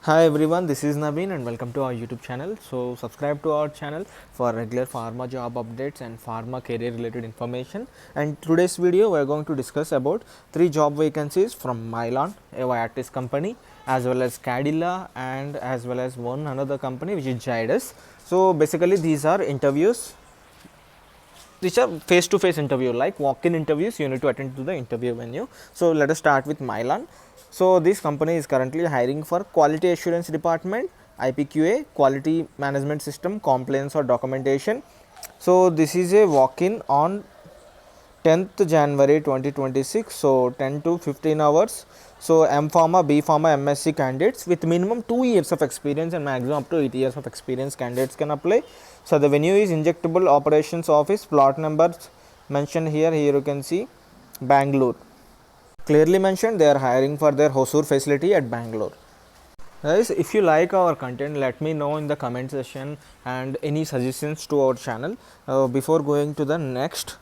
Hi everyone, this is Naveen and welcome to our YouTube channel. So subscribe to our channel for regular pharma job updates and pharma career related information. And today's video we are going to discuss about 3 job vacancies from Mylan, a Viatris company, as well as Cadila and as well as one another company which is Zydus. So basically these are interviews. These are face-to-face interview, like walk-in interviews. You need to attend to the interview venue. So let us start with Mylan. So this company is currently hiring for quality assurance department, IPQA, quality management system, compliance or documentation. So this is a walk-in on 10th January 2026. So 10 to 15 hours. So M Pharma, B Pharma, MSc candidates with minimum 2 years of experience and maximum up to 8 years of experience candidates can apply. So the venue is Injectable Operations Office, plot numbers mentioned here. Here you can see Bangalore. Clearly mentioned they are hiring for their Hosur facility at Bangalore. Guys, if you like our content, let me know in the comment section and any suggestions to our channel. Before going to the next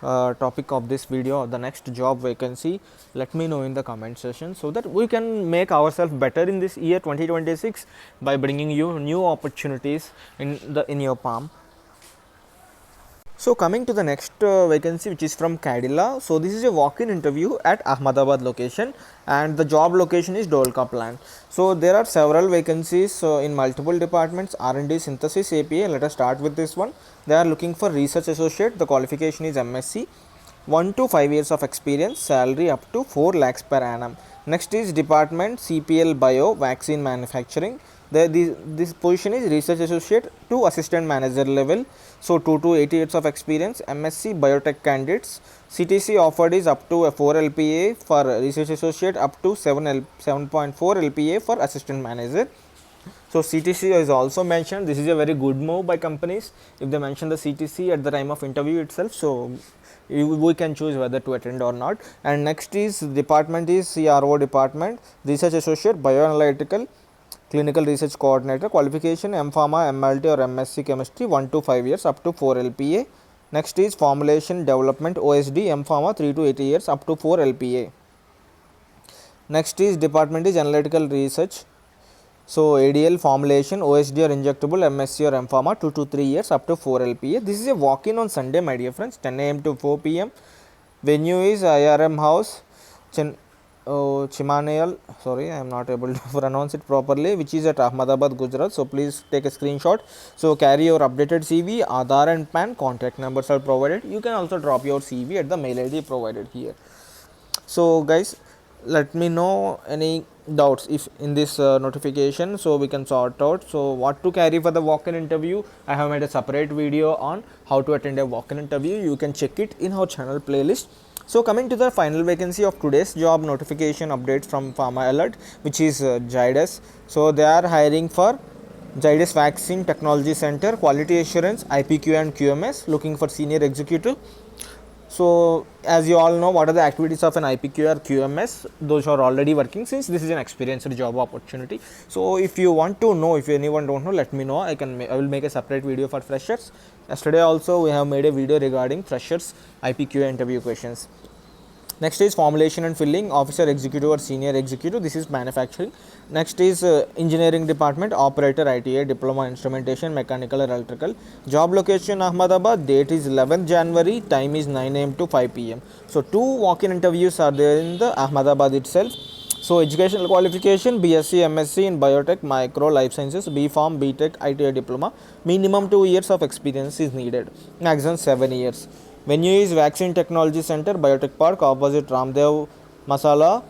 topic of this video or the next job vacancy, let me know in the comment section so that we can make ourselves better in this year 2026 by bringing you new opportunities in your palm. So coming to the next vacancy, which is from Cadila. So this is a walk-in interview at Ahmedabad location and the job location is Dholka plant. So there are several vacancies in multiple departments, R&D, synthesis, APA. Let us start with this one. They are looking for research associate. The qualification is MSc, 1 to 5 years of experience, salary up to 4 lakhs per annum. Next is department CPL Bio, vaccine manufacturing. This position is research associate to assistant manager level. So 2 to 8 years of experience, MSc biotech candidates. CTC offered is up to a 4 LPA for research associate, up to 7.4 LPA for assistant manager. So CTC is also mentioned. This is a very good move by companies if they mention the CTC at the time of interview itself. So we can choose whether to attend or not. And next is department is CRO department, research associate, bioanalytical, clinical research coordinator. Qualification M Pharma, MLT or MSc chemistry, 1 to 5 years, up to 4 LPA. Next is formulation development, OSD, M Pharma, 3 to 8 years, up to 4 LPA. Next is department is analytical research. So ADL, formulation, OSD or injectable, MSc or M Pharma, 2 to 3 years, up to 4 LPA. This is a walk-in on Sunday, my dear friends, 10 AM to 4 PM. Venue is IRM House, Chimanayal, sorry I am not able to pronounce it properly, which is at Ahmedabad, Gujarat. So please take a screenshot. So carry your updated CV, Aadhaar and PAN, contact numbers are provided. You can also drop your CV at the mail ID provided here. So guys, let me know any doubts if in this notification, so we can sort out. So what to carry for the walk-in interview, I have made a separate video on how to attend a walk-in interview. You can check it in our channel playlist. So coming to the final vacancy of today's job notification updates from Pharma Alert, which is Zydus. So they are hiring for Zydus Vaccine Technology Center, Quality Assurance, IPQA and QMS, looking for senior executive. So as you all know, what are the activities of an IPQA or QMS? Those are already working, since this is an experienced job opportunity. So if you want to know, if anyone don't know, let me know. I will make a separate video for freshers. Yesterday also we have made a video regarding freshers IPQA interview questions. Next is formulation and filling, officer, executive or senior executive. This is manufacturing. Next is engineering department, operator, ITA, diploma, instrumentation, mechanical or electrical. Job location Ahmedabad, date is 11th January, time is 9 AM to 5 PM. So 2 walk-in interviews are there in the Ahmedabad itself. So educational qualification, BSc, MSc in biotech, micro, life sciences, B Pharm, BTech, ITA diploma. Minimum 2 years of experience is needed, maximum 7 years. Venue is Vaccine Technology Center, Biotech Park, opposite Ramdev Masala,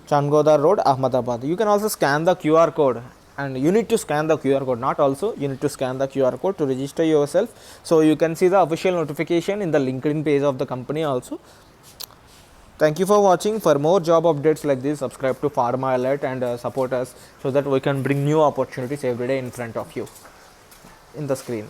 Changodar Road, Ahmedabad. You can also scan the QR code, and you need to scan the QR code, not also, you need to scan the QR code to register yourself. So you can see the official notification in the LinkedIn page of the company also. Thank you for watching. For more job updates like this, subscribe to Pharma Alert and support us so that we can bring new opportunities every day in front of you in the screen.